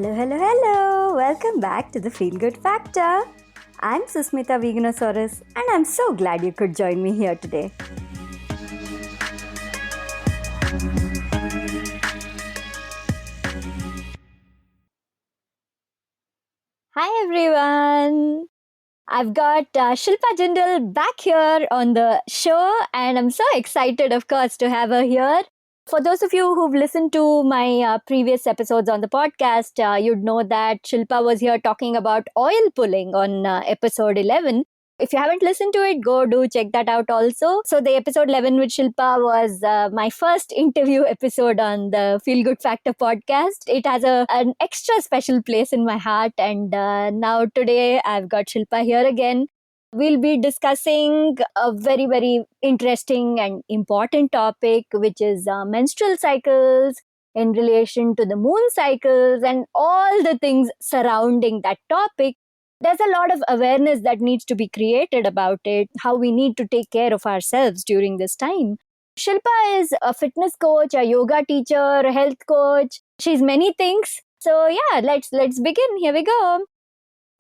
Hello, hello, hello! Welcome back to the Feel Good Factor. I'm Susmita Veganosaurus, and I'm so glad you could join me here today. Hi everyone! I've got Shilpa Jindal back here on the show, and I'm so excited, of course, to have her here. For those of you who've listened to my previous episodes on the podcast, you'd know that Shilpa was here talking about oil pulling on episode 11. If you haven't listened to it, go do check that out also. So the episode 11 with Shilpa was my first interview episode on the Feel Good Factor podcast. It has an extra special place in my heart. And now today I've got Shilpa here again. We'll be discussing a very, very interesting and important topic, which is menstrual cycles in relation to the moon cycles and all the things surrounding that topic. There's a lot of awareness that needs to be created about it, how we need to take care of ourselves during this time. Shilpa is a fitness coach, a yoga teacher, a health coach. She's many things. So yeah, let's begin. Here we go.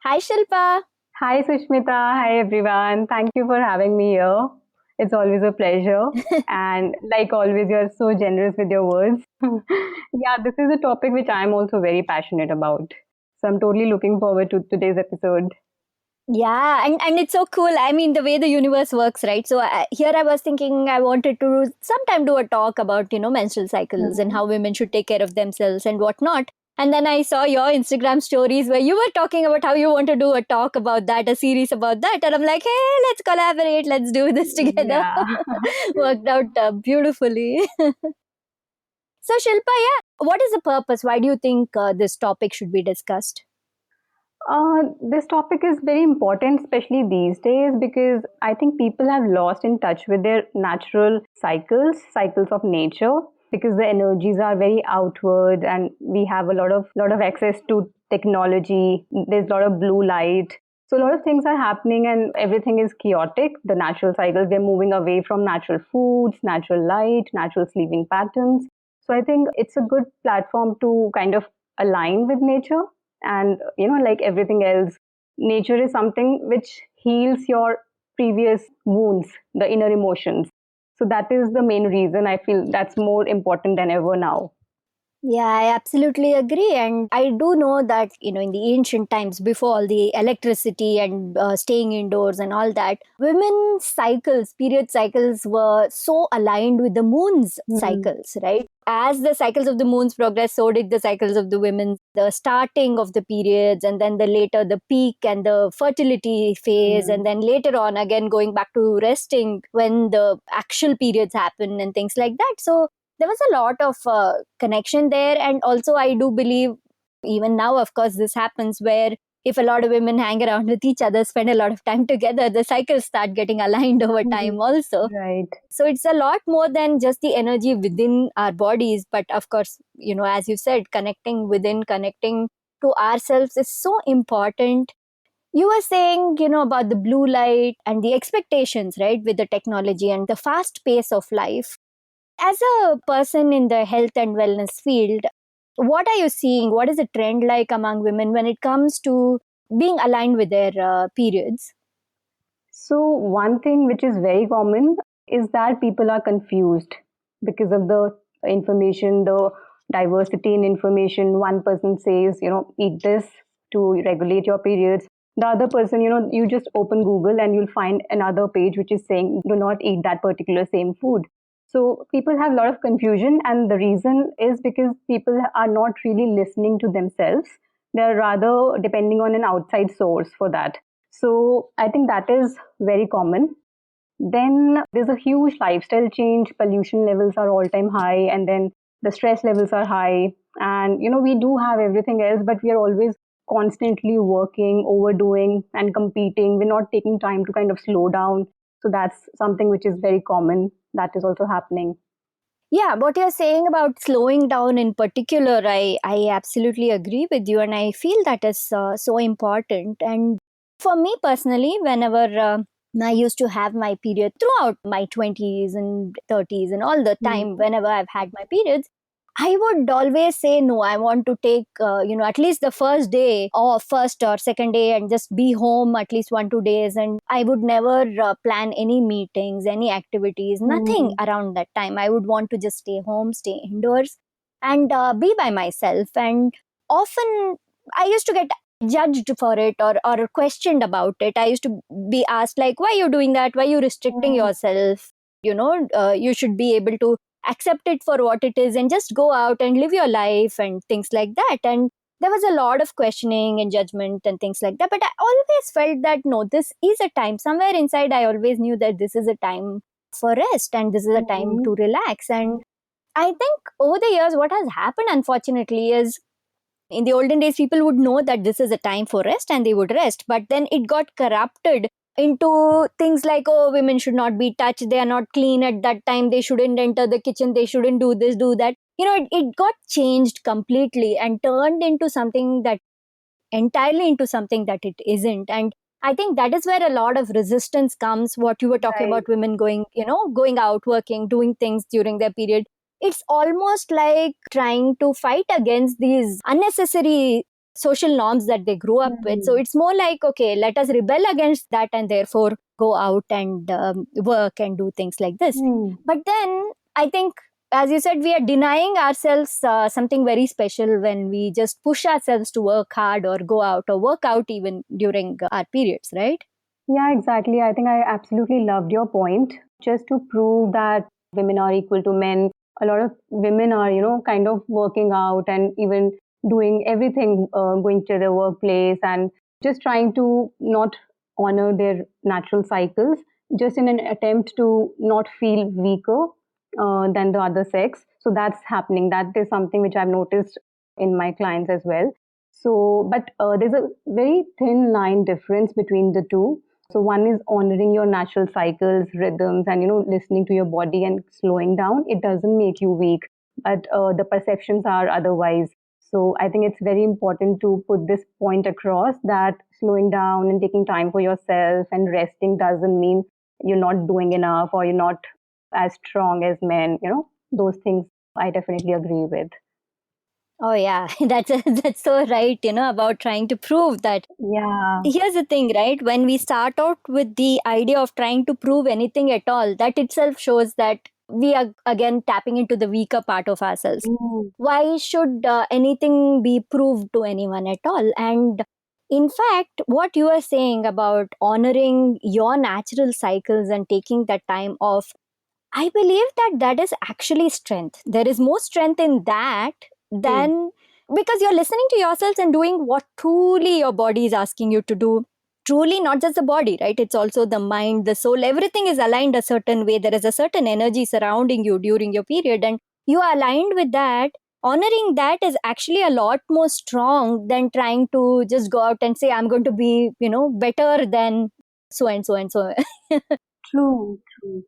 Hi Shilpa. Hi Sushmita, hi everyone. Thank you for having me here. It's always a pleasure. And like always, you're so generous with your words. Yeah, this is a topic which I'm also very passionate about. So I'm totally looking forward to today's episode. Yeah, and it's so cool. I mean, the way the universe works, right? So here I was thinking I wanted to sometime do a talk about, menstrual cycles and Mhm. how women should take care of themselves and whatnot. And then I saw your Instagram stories where you were talking about how you want to do a talk about that, a series about that. And I'm like, hey, let's collaborate. Let's do this together. Yeah. Worked out beautifully. So, Shilpa, yeah, what is the purpose? Why do you think this topic should be discussed? This topic is very important, especially these days, because I think people have lost in touch with their natural cycles of nature, because the energies are very outward, and we have a lot of access to technology. There's a lot of blue light, so a lot of things are happening, and everything is chaotic. The natural cycles, they're moving away from natural foods, natural light, natural sleeping patterns. So I think it's a good platform to kind of align with nature. And like everything else, nature is something which heals your previous wounds, the inner emotions. So that is the main reason I feel that's more important than ever now. Yeah, I absolutely agree. And I do know that, in the ancient times, before all the electricity and staying indoors and all that, women's cycles, period cycles, were so aligned with the moon's Hmm. cycles, right? As the cycles of the moons progress, so did the cycles of the women. The starting of the periods, and then the later, the peak and the fertility phase, Hmm. and then later on, again, going back to resting when the actual periods happen and things like that. So, there was a lot of connection there. And also I do believe even now, of course, this happens where if a lot of women hang around with each other, spend a lot of time together, the cycles start getting aligned over Mhm. time also. Right. So it's a lot more than just the energy within our bodies, but of course, as you said, connecting within, connecting to ourselves is so important. You were saying, about the blue light and the expectations, right, with the technology and the fast pace of life. As a person in the health and wellness field, what are you seeing? What is the trend like among women when it comes to being aligned with their periods? So one thing which is very common is that people are confused because of the information, the diversity in information. One person says, eat this to regulate your periods. The other person, you just open Google and you'll find another page which is saying, do not eat that particular same food. So people have a lot of confusion, and the reason is because people are not really listening to themselves. They're rather depending on an outside source for that. So I think that is very common. Then there's a huge lifestyle change. Pollution levels are all time high, and then the stress levels are high. And we do have everything else, but we are always constantly working, overdoing, and competing. We're not taking time to kind of slow down. So that's something which is very common. That is also happening. Yeah, what you're saying about slowing down in particular, I absolutely agree with you, and I feel that is so important. And for me personally, whenever I used to have my period throughout my 20s and 30s and all the time, Hmm. whenever I've had my periods, I would always say no. I want to take, at least the first day or first or second day and just be home at least 1 2 days. And I would never plan any meetings, any activities, nothing Hmm. around that time. I would want to just stay home, stay indoors, and be by myself. And often I used to get judged for it, or questioned about it. I used to be asked, like, why are you doing that? Why are you restricting Hmm. yourself? You should be able to accept it for what it is and just go out and live your life and things like that. And there was a lot of questioning and judgment and things like that, but I always felt that no, this is a time, somewhere inside I always knew that this is a time for rest and this is a time Hmm. to relax. And I think over the years what has happened, unfortunately, is in the olden days people would know that this is a time for rest and they would rest, but then it got corrupted into things like, oh, women should not be touched, they are not clean at that time, they shouldn't enter the kitchen, they shouldn't do this, do that. It got changed completely and turned into something that entirely into something that it isn't. And I think that is where a lot of resistance comes. What you were talking Right. about, women going out, working, doing things during their period, it's almost like trying to fight against these unnecessary social norms that they grew up with. So Hmm. it's more like, okay, let us rebel against that and therefore go out and work and do things like this. Hmm. But then I think, as you said, we are denying ourselves something very special when we just push ourselves to work hard or go out or work out even during our periods, right? Yeah, exactly. I think I absolutely loved your point. Just to prove that women are equal to men, a lot of women are, kind of working out and even doing everything, going to their workplace and just trying to not honor their natural cycles, just in an attempt to not feel weaker than the other sex. So that's happening. That is something which I've noticed in my clients as well. So, but there's a very thin line difference between the two. So one is honoring your natural cycles, rhythms, and listening to your body and slowing down. It doesn't make you weak, but the perceptions are otherwise. So I think it's very important to put this point across that slowing down and taking time for yourself and resting doesn't mean you're not doing enough or you're not as strong as men. Those things I definitely agree with. Oh yeah, that's so right, about trying to prove that. Yeah. Here's the thing, right? When we start out with the idea of trying to prove anything at all, that itself shows that we are again tapping into the weaker part of ourselves. Mm. Why should anything be proved to anyone at all? And in fact, what you are saying about honoring your natural cycles and taking that time off, I believe that that is actually strength. There is more strength in that Hmm. than, because you're listening to yourselves and doing what truly your body is asking you to do. Truly, not just the body, right? It's also the mind, the soul. Everything is aligned a certain way. There is a certain energy surrounding you during your period, and you are aligned with that. Honoring that is actually a lot more strong than trying to just go out and say, I'm going to be, better than so and so and so. True, true.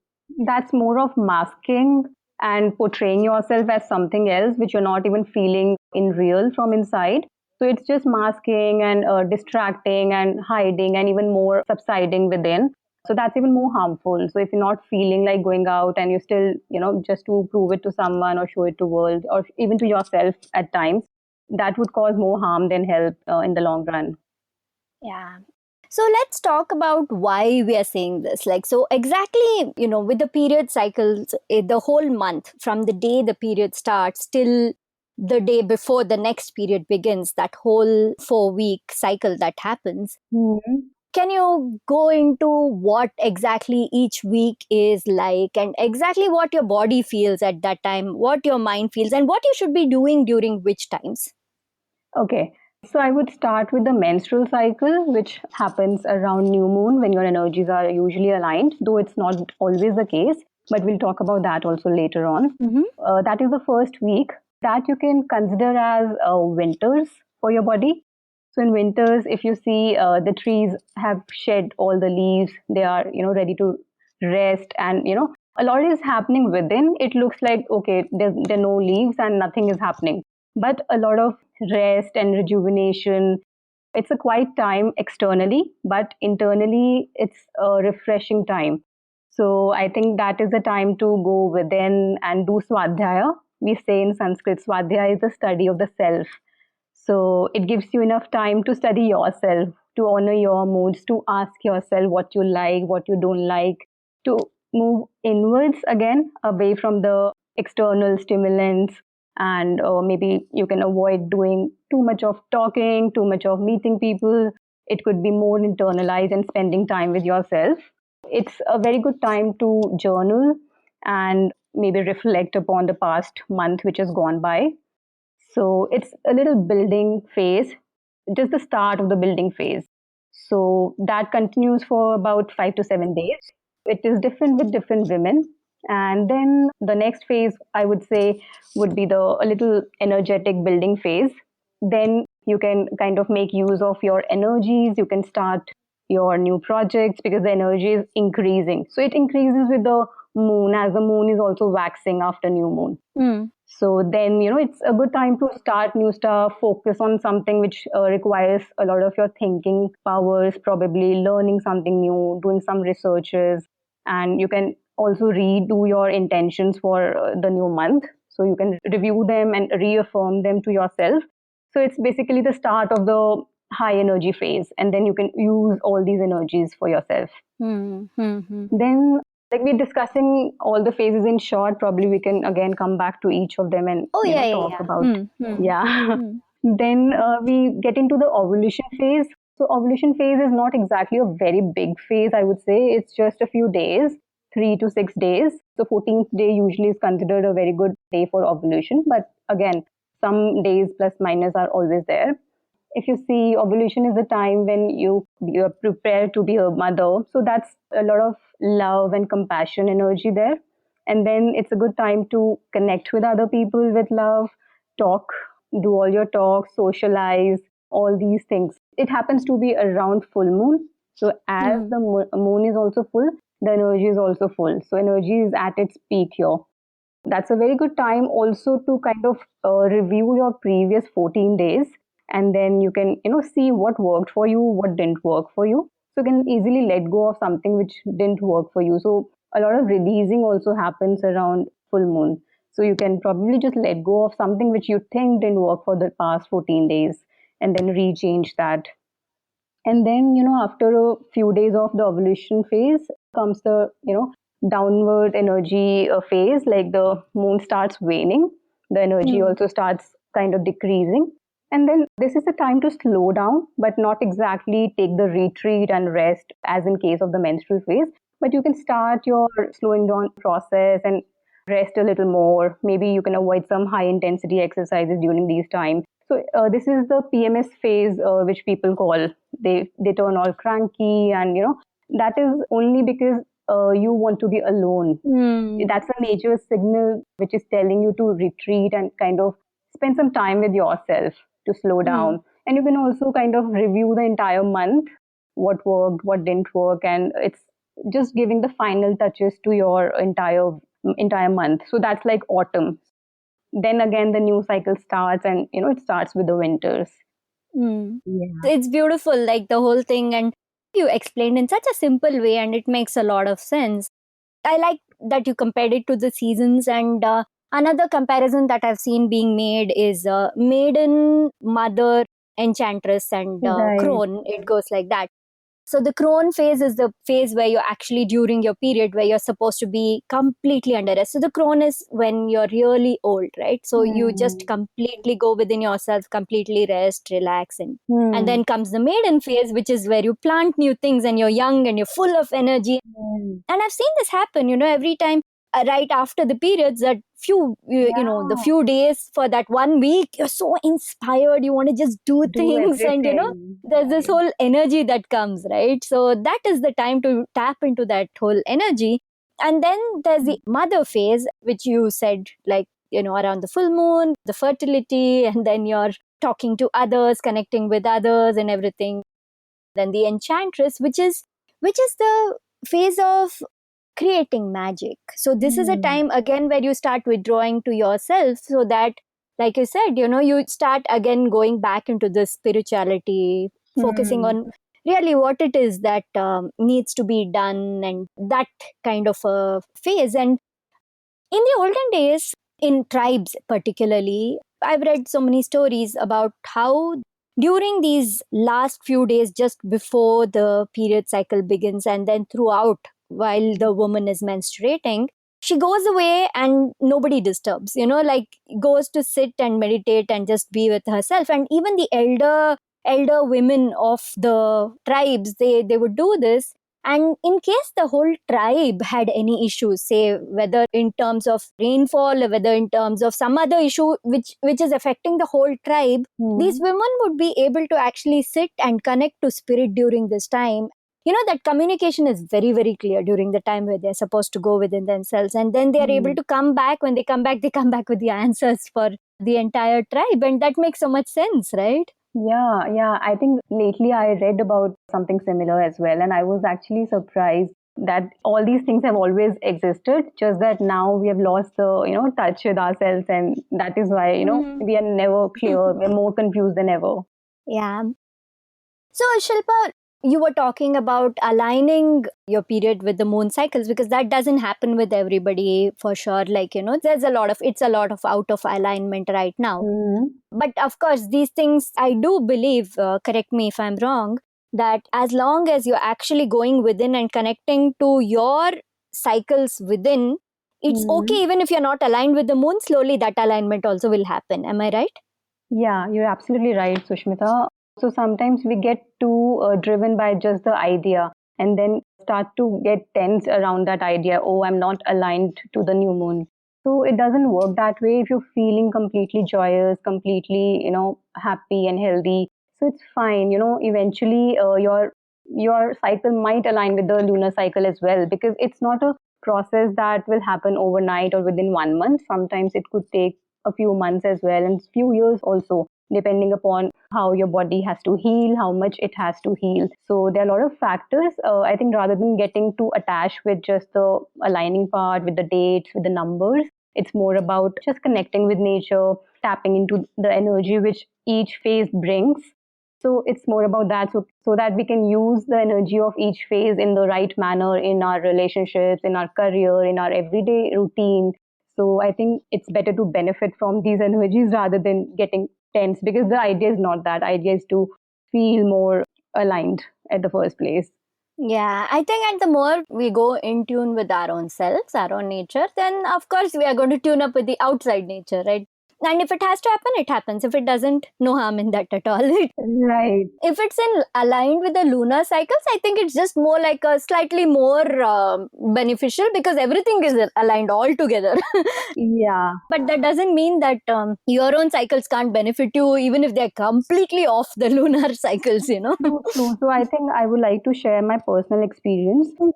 That's more of masking and portraying yourself as something else, which you're not even feeling in real from inside. So it's just masking and distracting and hiding and even more subsiding within. So that's even more harmful. So if you're not feeling like going out and you still, just to prove it to someone or show it to world or even to yourself at times, that would cause more harm than help in the long run. Yeah. So let's talk about why we are saying this. Like, so exactly, with the period cycles, the whole month from the day the period starts till the day before the next period begins, that whole 4 week cycle that happens. Mhm. Can you go into what exactly each week is like and exactly what your body feels at that time, what your mind feels, and what you should be doing during which times? Okay. So I would start with the menstrual cycle, which happens around new moon when your energies are usually aligned, though it's not always the case. But we'll talk about that also later on. Mm-hmm. That is the first week that you can consider as winters for your body. So in winters, if you see the trees have shed all the leaves, they are ready to rest, and a lot is happening within. It looks like okay, there are no leaves and nothing is happening, but a lot of rest and rejuvenation. It's a quiet time externally, but internally, it's a refreshing time. So I think that is the time to go within and do swadhyaya, we say in Sanskrit, Swadhyaya is the study of the self. So it gives you enough time to study yourself, to honor your moods, to ask yourself what you like, what you don't like, to move inwards again, away from the external stimulants. And maybe you can avoid doing too much of talking, too much of meeting people. It could be more internalized and spending time with yourself. It's a very good time to journal and maybe reflect upon the past month which has gone by. So it's a little building phase, just the start of the building phase. So that continues for about 5 to 7 days. It is different with different women. And then the next phase, I would say, would be the a little energetic building phase. Then you can kind of make use of your energies. You can start your new projects because the energy is increasing. So it increases with the moon, as the moon is also waxing after new moon. Mm. So then, it's a good time to start new stuff, focus on something which requires a lot of your thinking powers, probably learning something new, doing some researches, and you can also redo your intentions for the new month. So you can review them and reaffirm them to yourself. So it's basically the start of the high energy phase, and then you can use all these energies for yourself. Mm. Mm. Then, like we're discussing all the phases in short, probably we can again come back to each of them and Oh, yeah, yeah, talk yeah. about. Mm. Mm. Yeah. Mm. Then we get into the ovulation phase. So ovulation phase is not exactly a very big phase, I would say. It's just a few days, 3 to 6 days. The 14th day usually is considered a very good day for ovulation, but again, some days plus minus are always there. If you see, ovulation is the time when you're prepared to be a mother, so that's a lot of love and compassion energy there. And then it's a good time to connect with other people with love, talk, do all your talk, socialize, all these things. It happens to be around full moon, so as Mm. the moon is also full, the energy is also full, so energy is at its peak here. That's a very good time also to kind of review your previous 14 days, and then you can see what worked for you, what didn't work for you, so you can easily let go of something which didn't work for you. So a lot of releasing also happens around full moon, so you can probably just let go of something which you think didn't work for the past 14 days and then rechange that. And then after a few days of the ovulation phase comes the downward energy phase, like the moon starts waning, the energy Mm. also starts kind of decreasing. And then this is the time to slow down, but not exactly take the retreat and rest as in case of the menstrual phase, but you can start your slowing down process and rest a little more. Maybe you can avoid some high intensity exercises during these times. So this is the PMS phase, which people call, they turn all cranky, and that is only because you want to be alone. Mm. That's a major signal which is telling you to retreat and kind of spend some time with yourself, to slow Mm. down. And you can also kind of review the entire month, what worked, what didn't work, and it's just giving the final touches to your entire month. So that's like autumn. Then again the new cycle starts, and it starts with the winters. Mm. Yeah. It's beautiful, like the whole thing, and you explained in such a simple way, and it makes a lot of sense. I like that you compared it to the seasons, and another comparison that I've seen being made is maiden, mother, enchantress, and Right. crone. It goes like that. So the crone phase is the phase where you're actually during your period where you're supposed to be completely under rest. So the crone is when you're really old, right? So you just Hmm. completely go within yourself, completely rest, relax, and Hmm. then comes the maiden phase, which is where you plant new things and you're young and you're full of energy. Hmm. And I've seen this happen, every time, right after the periods, that the Yeah. few days for that 1 week, you're so inspired, you want to just do Do things, and everything. there's this Right. whole energy that comes, right? So that is the time to tap into that whole energy. And then there's the mother phase, which you said, like, around the full moon, the fertility, and then you're talking to others, connecting with others and everything. Then the enchantress, which is the phase of creating magic. So this is a Hmm. time again where you start withdrawing to yourself, so that, like you said, you start again going back into the spirituality, focusing Hmm. on really what it is that needs to be done, and that kind of a phase. And in the olden days, in tribes particularly. I've read so many stories about how during these last few days just before the period cycle begins and then throughout while the woman is menstruating, she goes away and nobody disturbs, like goes to sit and meditate and just be with herself. And even the elder women of the tribes, they would do this. And in case the whole tribe had any issues, say whether in terms of rainfall or whether in terms of some other issue which is affecting the whole tribe, these women would be able to actually sit and connect to spirit during this time. That communication is very, very clear during the time where they're supposed to go within themselves. And then they are able Hmm. to come back. When they come back with the answers for the entire tribe. And that makes so much sense, right? Yeah, yeah. I think lately I read about something similar as well, and I was actually surprised that all these things have always existed, just that now we have lost the, touch with ourselves, and that is why, Mhm. we are never clear. We're more confused than ever. Yeah. So, Shilpa, you were talking about aligning your period with the moon cycles because that doesn't happen with everybody for sure. Like, it's a lot of out of alignment right now. Hmm. But of course, these things, I do believe, correct me if I'm wrong, that as long as you're actually going within and connecting to your cycles within, it's okay Hmm. even if you're not aligned with the moon, slowly that alignment also will happen. Am I right? Yeah, you're absolutely right, Sushmita. So sometimes we get too driven by just the idea and then start to get tense around that idea. Oh, I'm not aligned to the new moon. So it doesn't work that way. If you're feeling completely joyous, completely, happy and healthy, so it's fine. Eventually your cycle might align with the lunar cycle as well, because it's not a process that will happen overnight or within 1 month. Sometimes it could take a few months as well, and few years also, depending upon how your body has to heal, how much it has to heal. So there are a lot of factors. I think rather than getting too attached with just the aligning part, with the dates, with the numbers, it's more about just connecting with nature, tapping into the energy which each phase brings. So it's more about that, so that we can use the energy of each phase in the right manner in our relationships, in our career, in our everyday routine. So I think it's better to benefit from these energies rather than getting tense, because the idea is not that. Idea is to feel more aligned at the first place. Yeah, I think and the more we go in tune with our own selves, our own nature, then of course we are going to tune up with the outside nature, right? And if it has to happen, it happens. If it doesn't, no harm in that at all. Right. If it's in aligned with the lunar cycles, I think it's just more like a slightly more beneficial because everything is aligned all together. Yeah. But that doesn't mean that your own cycles can't benefit you even if they're completely off the lunar cycles. True, true. So I think I would like to share my personal experience. Mhm.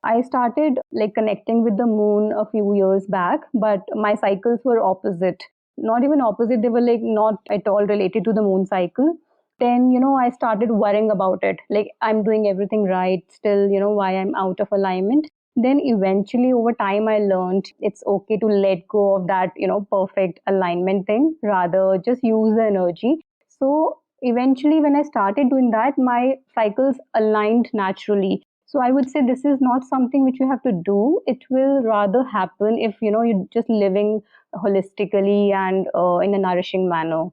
I started like connecting with the moon a few years back, but my cycles were opposite. Not even opposite, they were like not at all related to the moon cycle. Then, I started worrying about it. Like, I'm doing everything right, still, why I'm out of alignment. Then eventually over time I learned it's okay to let go of that, perfect alignment thing, rather just use the energy. So eventually when I started doing that, my cycles aligned naturally. So I would say this is not something which you have to do. It will rather happen if you're just living holistically and in a nourishing manner.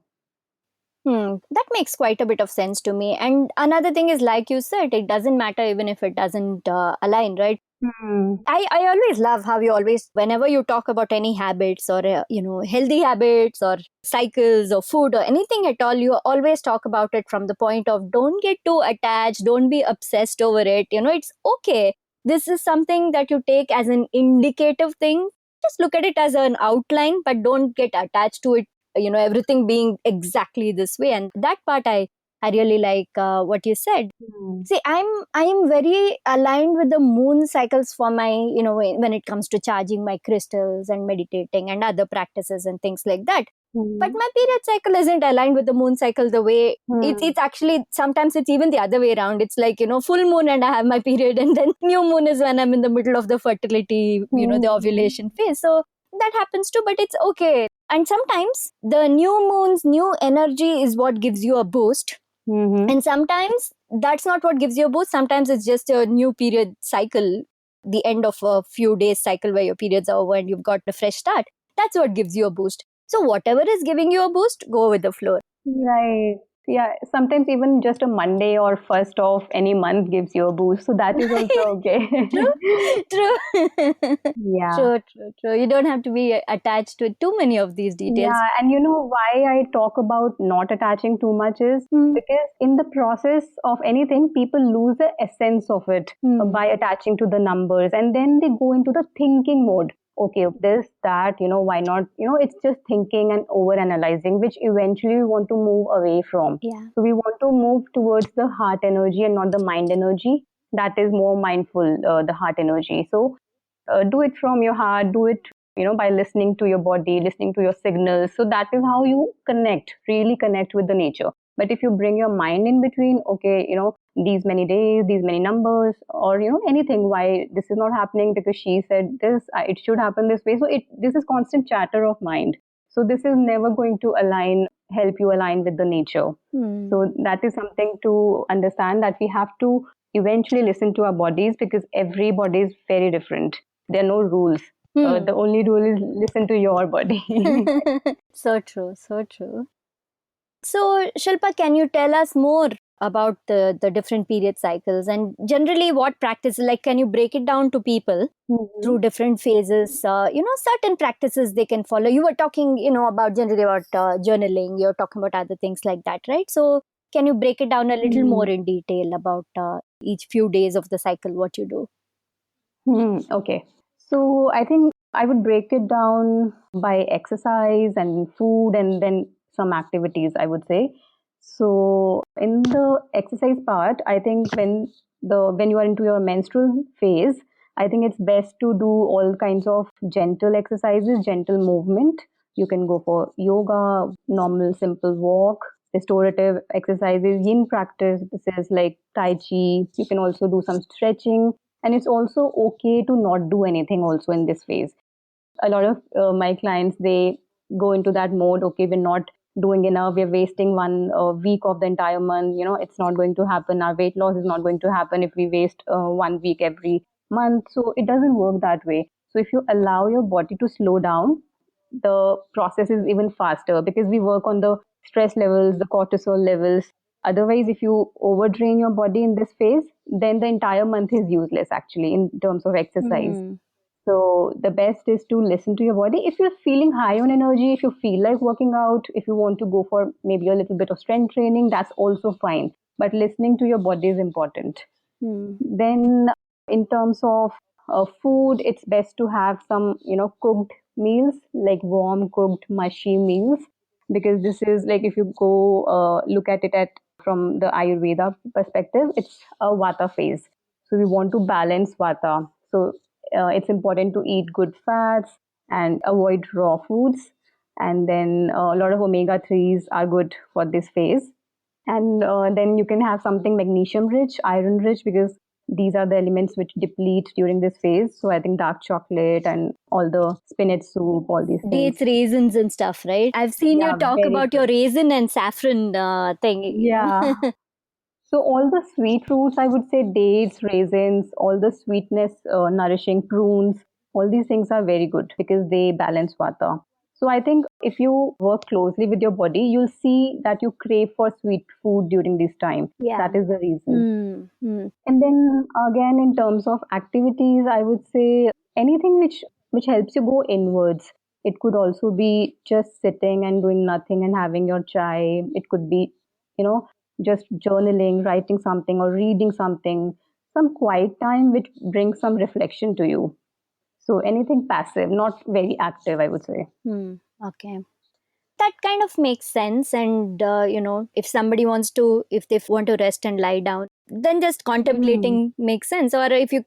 That makes quite a bit of sense to me. And another thing is, like you said, it doesn't matter even if it doesn't align, right? Hmm. I always love how you always, whenever you talk about any habits or, healthy habits or cycles or food or anything at all, you always talk about it from the point of don't get too attached, don't be obsessed over it. It's okay. This is something that you take as an indicative thing. Just look at it as an outline, but don't get attached to it, everything being exactly this way. And that part I really like what you said. Hmm. See, I'm very aligned with the moon cycles for my, when it comes to charging my crystals and meditating and other practices and things like that. But Hmm. my period cycle isn't aligned with the moon cycle the way it's Hmm. actually sometimes it's even the other way around. It's like, full moon and I have my period, and then new moon is when I'm in the middle of the fertility, the Hmm. ovulation phase. So that happens too, but it's okay. And sometimes the new moon's new energy is what gives you a boost, Hmm. and sometimes that's not what gives you a boost. Sometimes it's just a new period cycle, the end of a few days cycle where your periods are over and you've got a fresh start. That's what gives you a boost. So whatever is giving you a boost, go with the flow. Right. Yeah. Sometimes even just a Monday or first of any month gives you a boost. So that is also okay. True, true. Yeah. True, true, true. You don't have to be attached to too many of these details. Yeah, and you know why I talk about not attaching too much is Hmm. because in the process of anything, people lose the essence of it Hmm. by attaching to the numbers, and then they go into the thinking mode. Okay, this, that, why not? It's just thinking and over analyzing, which eventually we want to move away from. Yeah. So we want to move towards the heart energy and not the mind energy. That is more mindful, the heart energy. So do it from your heart, do it by listening to your body, listening to your signals. So that is how you connect, really connect with the nature. But if you bring your mind in between, okay, these many days, these many numbers, or anything, why this is not happening because she said this, it should happen this way. So this is constant chatter of mind. So this is never going to help you align with the nature. Hmm. So that is something to understand, that we have to eventually listen to our bodies, because every body is very different. There are no rules. The Hmm. only rule is listen to your body. So true, so true. So, Shilpa, can you tell us more about the different period cycles and generally what practices, like, can you break it down to people Mhm. through different phases? Certain practices they can follow. You were talking, about generally about journaling, you're talking about other things like that, right? So, can you break it down a little more Hmm. in detail about each few days of the cycle, what you do? Okay. So I think I would break it down by exercise and food and then some activities, I would say. So in the exercise part, I think when you are into your menstrual phase, I think it's best to do all kinds of gentle exercises, gentle movement. You can go for yoga, normal simple walk, restorative exercises, yin practice. This is like tai chi. You can also do some stretching, and it's also okay to not do anything also in this phase. A lot of my clients, they go into that mode. Okay, we're not doing enough, we're wasting one week of the entire month. It's not going to happen, our weight loss is not going to happen if we waste 1 week every month. So it doesn't work that way. So if you allow your body to slow down, the process is even faster, because we work on the stress levels, the cortisol levels. Otherwise, if you overdrain your body in this phase, then the entire month is useless actually in terms of exercise. Hmm. So the best is to listen to your body. If you're feeling high on energy, if you feel like working out, if you want to go for maybe a little bit of strength training, that's also fine. But listening to your body is important. Hmm. Then, in terms of food, it's best to have some, cooked meals, like warm cooked mushy meals, because this is like, if you go look at it from the Ayurveda perspective, it's a Vata phase. So we want to balance Vata. So it's important to eat good fats and avoid raw foods. And then a lot of omega 3s are good for this phase. And then you can have something magnesium rich, iron rich, because these are the elements which deplete during this phase. So I think dark chocolate and all the spinach soup, all these things. Dates, raisins, and stuff, right? I've seen you Yeah, talk very about your good. raisin and saffron thing. Yeah. So all the sweet fruits, I would say dates, raisins, all the sweetness, nourishing prunes, all these things are very good because they balance vata. So I think if you work closely with your body, you'll see that you crave for sweet food during this time. Yeah. That is the reason. Hmm. Hmm. And then again, in terms of activities, I would say anything which helps you go inwards. It could also be just sitting and doing nothing and having your chai. It could be, you know, just journaling, writing something or reading something, some quiet time which brings some reflection to you. So anything passive, not very active, I would say. Hmm. Okay. That kind of makes sense. And, if somebody wants to, if they want to rest and lie down, then just Hmm. contemplating makes sense. Or if you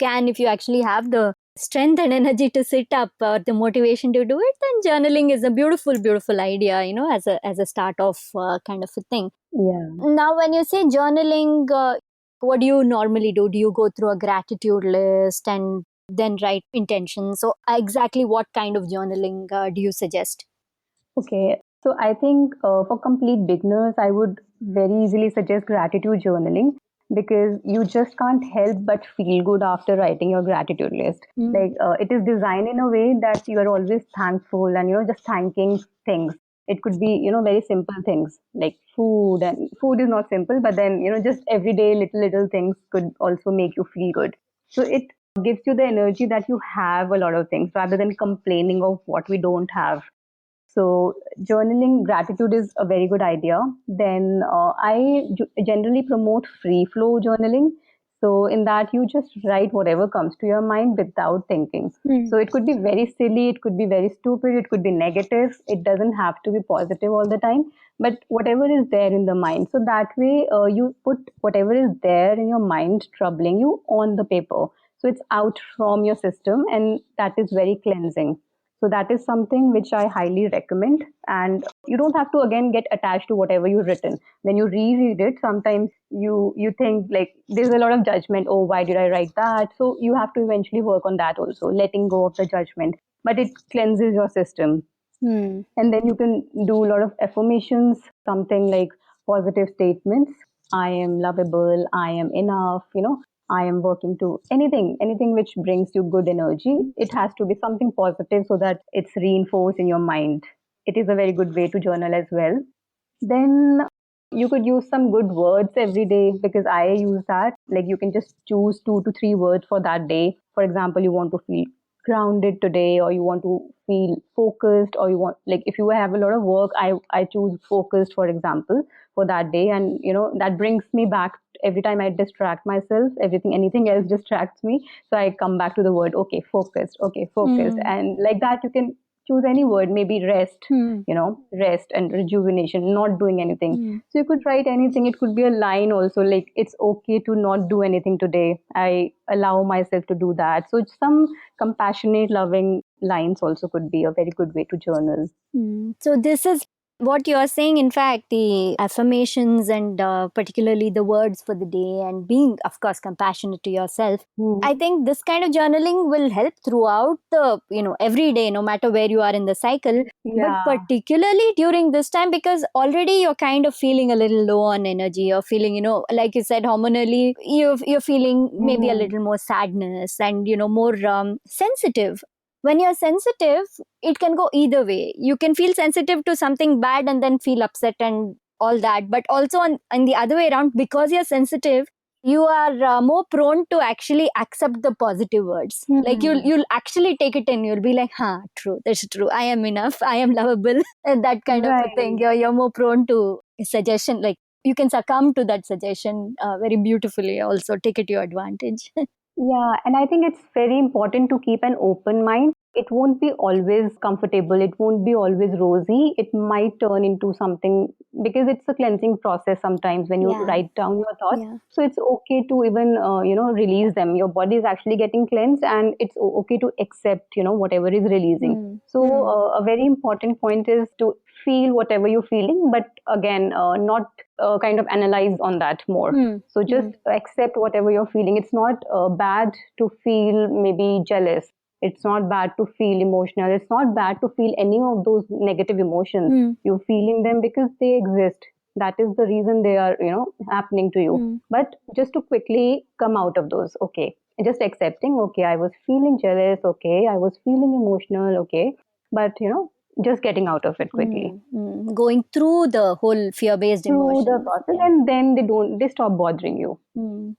actually have the strength and energy to sit up or the motivation to do it, then journaling is a beautiful, beautiful idea, as a start of kind of a thing. Yeah. Now, when you say journaling, what do you normally do? Do you go through a gratitude list and then write intentions? So, exactly what kind of journaling do you suggest? Okay, so I think for complete beginners, I would very easily suggest gratitude journaling. because you just can't help but feel good after writing your gratitude list. Mm. Like it is designed in a way that you are always thankful and just thanking things. It could be very simple things like food, and food is not simple, but then just everyday little things could also make you feel good. So it gives you the energy that you have a lot of things rather than complaining of what we don't have. So journaling gratitude is a very good idea. Then generally promote free flow journaling. So in that you just write whatever comes to your mind without thinking. Mm. So it could be very silly, it could be very stupid, it could be negative. It doesn't have to be positive all the time, but whatever is there in the mind. So that way you put whatever is there in your mind troubling you on the paper. So it's out from your system, and that is very cleansing. So that is something which I highly recommend. And you don't have to again get attached to whatever you've written. When you reread it, sometimes you think like there's a lot of judgment. Oh, why did I write that? So you have to eventually work on that also, letting go of the judgment. But it cleanses your system. Mm. And then you can do a lot of affirmations, something like positive statements. I am lovable, I am enough, I am working to anything which brings you good energy. It has to be something positive so that it's reinforced in your mind. It is a very good way to journal as well. Then you could use some good words every day, because I use that. Like you can just choose 2 to 3 words for that day. For example, you want to feel grounded today, or you want to feel focused, or you want, like, if you have a lot of work, I choose focused, for example, for that day. And that brings me back. Every time I distract myself, anything else distracts me, so I come back to the word, okay, focused, okay, focused. Mm. And like that you can choose any word, maybe rest, Mm. rest and rejuvenation, not doing anything. Mm. So you could write anything. It could be a line also, like, it's okay to not do anything today. I allow myself to do that. So some compassionate, loving lines also could be a very good way to journal. Mm. So this is what you are saying. In fact, the affirmations and particularly the words for the day, and being, of course, compassionate to yourself. I Hmm. think this kind of journaling will help throughout the every day, no matter where you are in the cycle. But Yeah. particularly during this time, because already you're kind of feeling a little low on energy, or feeling, like you said, hormonally, you're feeling maybe a Hmm. little more sadness, and more sensitive. When you're sensitive, it can go either way. You can feel sensitive to something bad and then feel upset and all that, but also on the other way around, because you're sensitive, you are more prone to actually accept the positive words. Like Hmm. you'll actually take it in. You'll be like, huh, true, that's true, I am enough, I am lovable, and that kind of a thing. Right. You're more prone to suggestion. Like you can succumb to that suggestion very beautifully, also take it to your advantage. Yeah, and I think it's very important to keep an open mind. It won't be always comfortable, it won't be always rosy. It might turn into something, because it's a cleansing process sometimes when you Yeah. write down your thoughts. Yeah. So it's okay to even, release them. Your body is actually getting cleansed, and it's okay to accept, whatever is releasing. Hmm. So Hmm. a very important point is to feel whatever you're feeling, but again, not kind of analyze on that more. Hmm. So Hmm. just accept whatever you're feeling. It's not bad to feel maybe jealous. It's not bad to feel emotional. It's not bad to feel any of those negative emotions. Hmm. You're feeling them because they exist. That is the reason they are, happening to you. Hmm. But just to quickly come out of those, okay. Just accepting, okay, I was feeling jealous, okay, I was feeling emotional, okay. But, just getting out of it quickly Hmm. Hmm. Going through the whole fear-based through the emotions. process, Yeah. and then they stop bothering you. Hmm.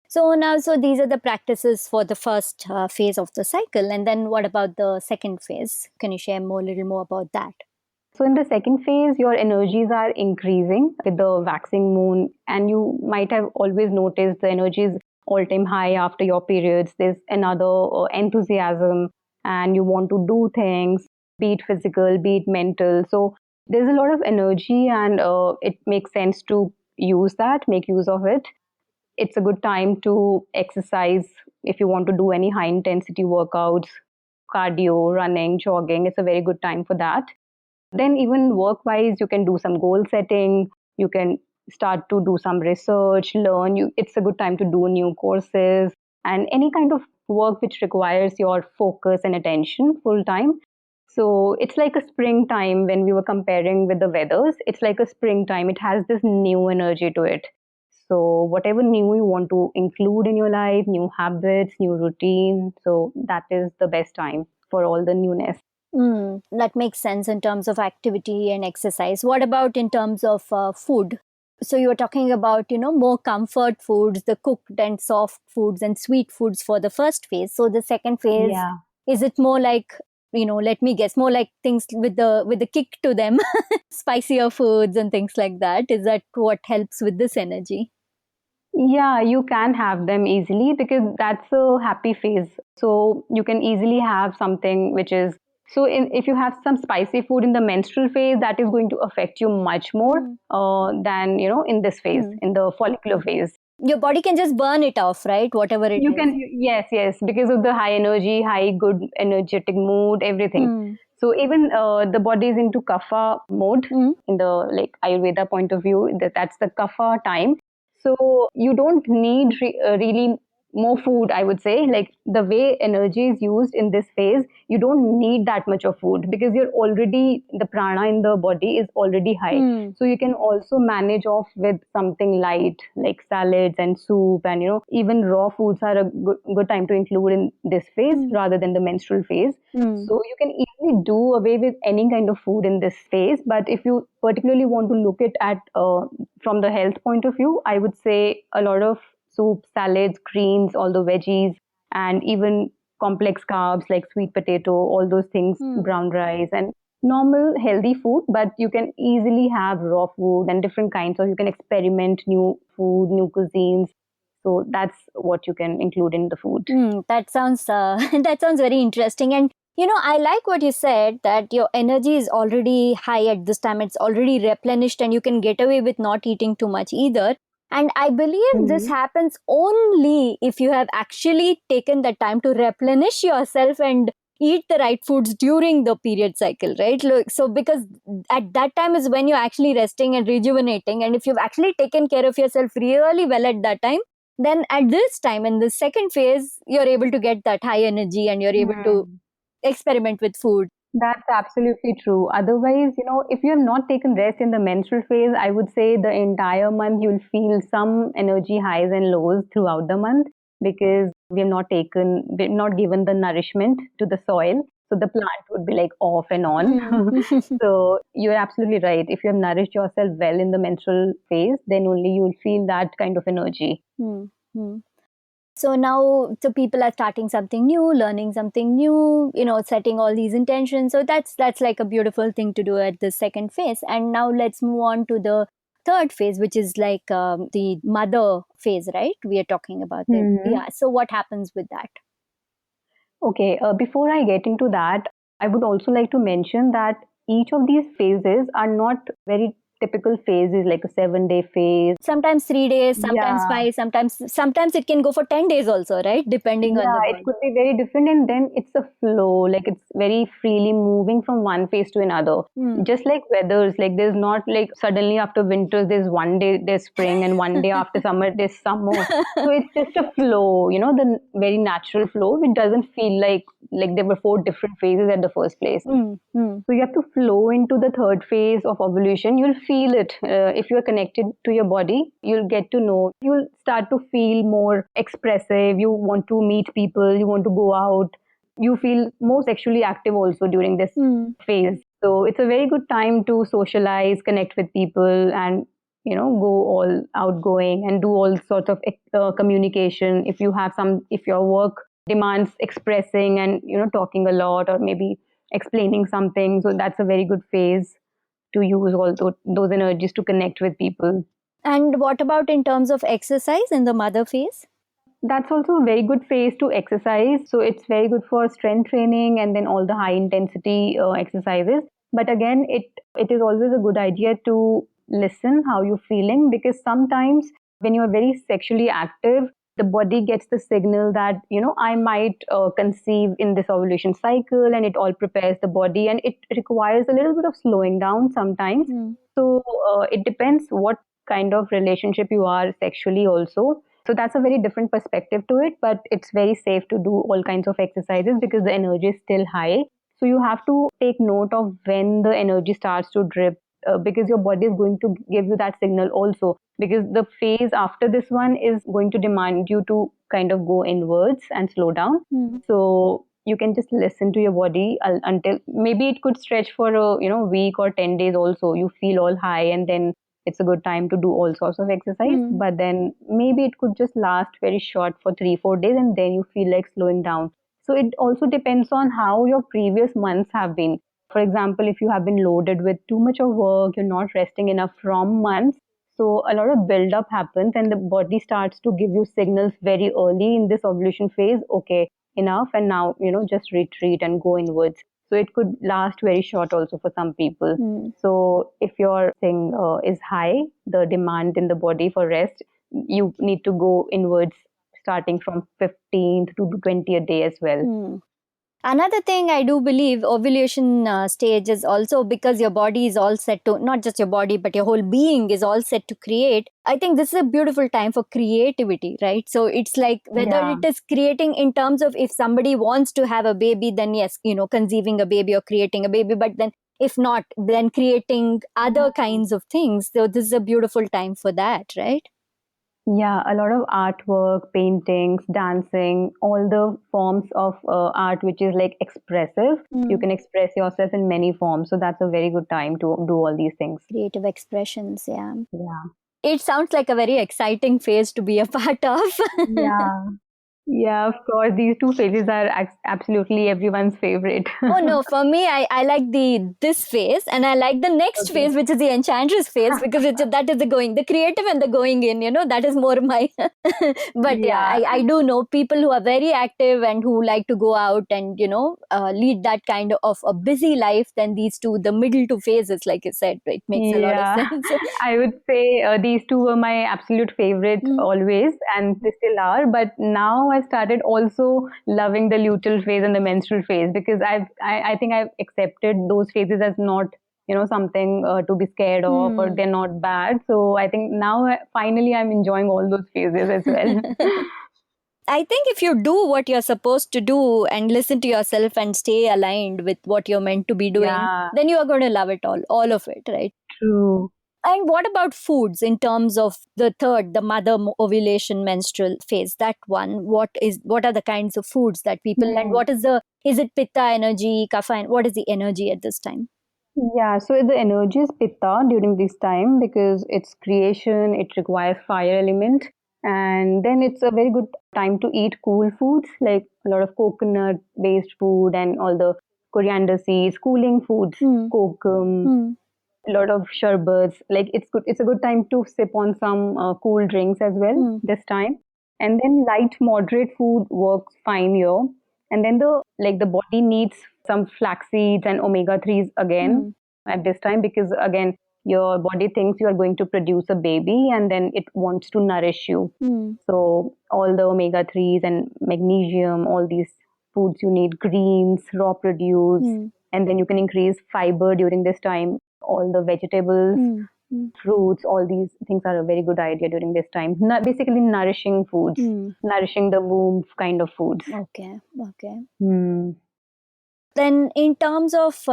So now, so these are the practices for the first phase of the cycle, and then what about the second phase? Can you share more, little more about that? So in the second phase, your energies are increasing with the waxing moon, and you might have always noticed the energies all-time high after your periods. There's another enthusiasm, and you want to do things, be it physical, be it mental. So there's a lot of energy, and it makes sense to make use of it. It's a good time to exercise if you want to do any high intensity workouts, cardio, running, jogging. It's a very good time for that. Then, even work wise, you can do some goal setting. You can start to do some research, learn. It's a good time to do new courses and any kind of work which requires your focus and attention full time. So it's like a springtime. When we were comparing with the weathers, it's like a springtime. It has this new energy to it. So whatever new you want to include in your life, new habits, new routine, so that is the best time for all the newness. That makes sense in terms of activity and exercise. What about in terms of food? So you were talking about, more comfort foods, the cooked and soft foods and sweet foods for the first phase. So the second phase, Yeah. is it more like, let me guess, more like things with the kick to them, spicier foods and things like that? Is that what helps with this energy? Yeah, you can have them easily because that's a happy phase. So you can easily have something which is if you have some spicy food in the menstrual phase, that is going to affect you much more Hmm. than in this phase, Hmm. in the follicular phase. Your body can just burn it off, right? Whatever it You is. can, yes, yes, because of the high energy, high good energetic mood, everything. Hmm. So even the body is into kapha mode Hmm. in the like Ayurveda point of view. That's the kapha time. So you don't need really more food. I would say like the way energy is used in this phase, you don't need that much of food because you're already the prana in the body is already high. Hmm. So you can also manage off with something light like salads and soup, and even raw foods are a good time to include in this phase Hmm. rather than the menstrual phase. Hmm. So you can easily do away with any kind of food in this phase. But if you particularly want to look at from the health point of view, I would say a lot of soup, salads, greens, all the veggies, and even complex carbs like sweet potato, all those things, Hmm. brown rice, and normal healthy food. But you can easily have raw food and different kinds, or you can experiment new food, new cuisines. So that's what you can include in the food. That sounds that sounds very interesting. And I like what you said that your energy is already high at this time. It's already replenished, and you can get away with not eating too much either. And I believe this Mhm. happens only if you have actually taken the time to replenish yourself and eat the right foods during the period cycle, right? Look, so because at that time is when you're actually resting and rejuvenating, and if you've actually taken care of yourself really well at that time, then at this time in the second phase you're able to get that high energy and you're able to Hmm. experiment with food. That's absolutely true. Otherwise, if you have not taken rest in the menstrual phase, I would say the entire month you'll feel some energy highs and lows throughout the month because we've not given the nourishment to the soil. So the plant would be like off and on. Hmm. So you're absolutely right. If you have nourished yourself well in the menstrual phase, then only you'll feel that kind of energy. Hmm. Hmm. So now, so people are starting something new, learning something new, setting all these intentions. So that's like a beautiful thing to do at the second phase. And now let's move on to the third phase, which is like the mother phase, right? We are talking about it. Hmm. Yeah. So what happens with that? Okay, before I get into that, I would also like to mention that each of these phases are not very typical phases like a 7 day phase. Sometimes 3 days, sometimes Yeah, five, sometimes it can go for 10 days also, right? Depending on yeah, the it body. could be very different, and then it's a flow, like it's very freely moving from one phase to another. Hmm. Just like weathers, like there's not like suddenly after winters, there's one day there's spring, and one day after summer, there's summer. So it's just a flow, the very natural flow. It doesn't feel like there were four different phases at the first place. Hmm. Hmm. So you have to flow into the third phase of ovulation. You'll feel it. If you are connected to your body, you'll get to know. You'll start to feel more expressive. You want to meet people. You want to go out. You feel more sexually active also during this Hmm. phase. So it's a very good time to socialize, connect with people, and go all outgoing and do all sorts of communication. If your work demands expressing and talking a lot, or maybe explaining something. So that's a very good phase to use all those energies to connect with people. And what about in terms of exercise in the mother phase? That's also a very good phase to exercise. So it's very good for strength training and then all the high intensity exercises. But again, it is always a good idea to listen how you're feeling, because sometimes when you're very sexually active, the body gets the signal that I might conceive in this ovulation cycle, and it all prepares the body, and it requires a little bit of slowing down sometimes. Hmm. So it depends what kind of relationship you are sexually also. So that's a very different perspective to it, but it's very safe to do all kinds of exercises because the energy is still high. So you have to take note of when the energy starts to drip because your body is going to give you that signal also, because the phase after this one is going to demand you to kind of go inwards and slow down. So you can just listen to your body until maybe it could stretch for a week or 10 days also. You feel all high, and then it's a good time to do all sorts of exercise. But then maybe it could just last very short for 3 4 days, and then you feel like slowing down. So it also depends on how your previous months have been. For example, if you have been loaded with too much of work, you're not resting enough from months, so a lot of buildup happens, and the body starts to give you signals very early in this ovulation phase. Okay, enough, and now just retreat and go inwards. So it could last very short also for some people. So if your thing is high, the demand in the body for rest, you need to go inwards starting from 15th to the 20th day as well. Another thing I do believe ovulation stage is also because your body is all set to, not just your body, but your whole being is all set to create. I think this is a beautiful time for creativity, right? So it's like whether Yeah. it is creating in terms of if somebody wants to have a baby, then yes, conceiving a baby or creating a baby. But then if not, then creating other kinds of things. So this is a beautiful time for that, right? Yeah, a lot of artwork, paintings, dancing, all the forms of art which is like expressive. You can express yourself in many forms. So that's a very good time to do all these things. Creative expressions, yeah. Yeah. It sounds like a very exciting phase to be a part of. Yeah. Yeah, of course. These two phases are absolutely everyone's favorite. Oh no, for me, I like this phase, and I like the next Okay. phase, which is the enchantress phase, because that is the creative and the going in, that is more my. But yeah, Yeah. I do know people who are very active and who like to go out and, lead that kind of a busy life. Then these two, the middle two phases, like you said, it makes a lot of Yeah, sense. I would say these two were my absolute favorite Mm, always, and they still are. But now I started also loving the luteal phase and the menstrual phase, because I think I've accepted those phases as not something to be scared of, or mm. they're not bad. So I think now finally I'm enjoying all those phases as well. I think if you do what you're supposed to do and listen to yourself and stay aligned with what you're meant to be doing, Yeah, then you are going to love it all of it, right? true. And what about foods in terms of the third, the mother ovulation menstrual phase? That one, what are the kinds of foods that people, and Hmm. what is it pitta energy, kapha, and what is the energy at this time? Yeah, so the energy is pitta during this time because it's creation, it requires fire element, and then it's a very good time to eat cool foods like a lot of coconut based food and all the coriander seeds, cooling foods, Hmm. kokum, Hmm. a lot of sherbets. Like it's good. It's a good time to sip on some cool drinks as well Hmm. this time. And then light, moderate food works fine here. And then the body needs some flax seeds and omega threes again Hmm. at this time, because again your body thinks you are going to produce a baby, and then it wants to nourish you. Hmm. So all the omega threes and magnesium, all these foods you need, greens, raw produce, Hmm. and then you can increase fiber during this time. All the vegetables, Hmm. Hmm. fruits, all these things are a very good idea during this time. Basically, nourishing foods, Hmm. nourishing the womb kind of foods. Okay. Okay. Hmm. Then, in terms of